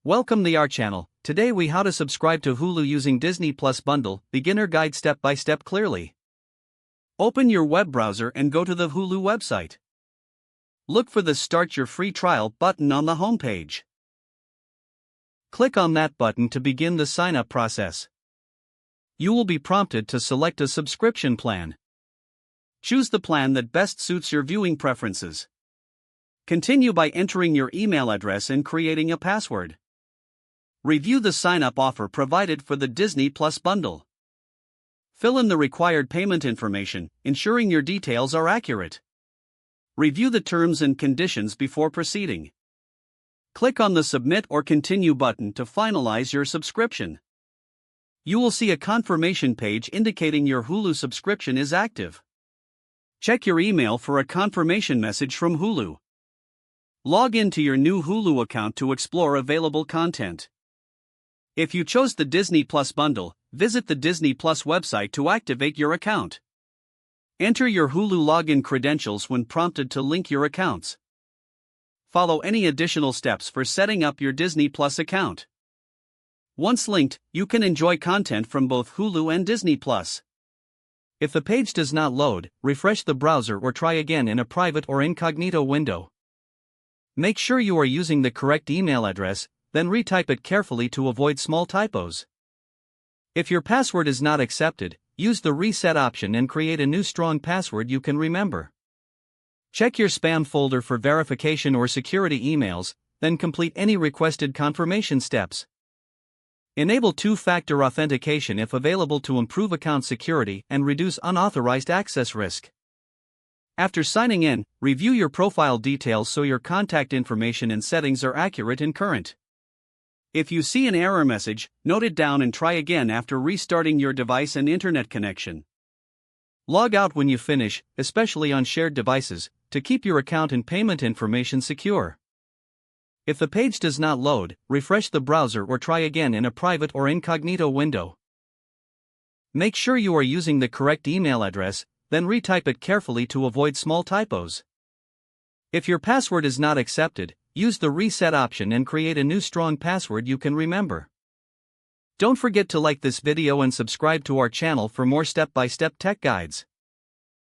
Welcome to our channel. Today we how to subscribe to Hulu using Disney Plus bundle, beginner guide step by step clearly. Open your web browser and go to the Hulu website. Look for the Start Your Free Trial button on the homepage. Click on that button to begin the sign-up process. You will be prompted to select a subscription plan. Choose the plan that best suits your viewing preferences. Continue by entering your email address and creating a password. Review the sign-up offer provided for the Disney Plus bundle. Fill in the required payment information, ensuring your details are accurate. Review the terms and conditions before proceeding. Click on the Submit or Continue button to finalize your subscription. You will see a confirmation page indicating your Hulu subscription is active. Check your email for a confirmation message from Hulu. Log into your new Hulu account to explore available content. If you chose the Disney Plus bundle, visit the Disney Plus website to activate your account. Enter your Hulu login credentials when prompted to link your accounts. Follow any additional steps for setting up your Disney Plus account. Once linked, you can enjoy content from both Hulu and Disney Plus. If the page does not load, refresh the browser or try again in a private or incognito window. Make sure you are using the correct email address, then retype it carefully to avoid small typos. If your password is not accepted, use the reset option and create a new strong password you can remember. Check your spam folder for verification or security emails, then complete any requested confirmation steps. Enable two-factor authentication if available to improve account security and reduce unauthorized access risk. After signing in, review your profile details so your contact information and settings are accurate and current. If you see an error message, note it down and try again after restarting your device and internet connection. Log out when you finish, especially on shared devices, to keep your account and payment information secure. If the page does not load, refresh the browser or try again in a private or incognito window. Make sure you are using the correct email address, then retype it carefully to avoid small typos. If your password is not accepted, use the reset option and create a new strong password you can remember. Don't forget to like this video and subscribe to our channel for more step-by-step tech guides.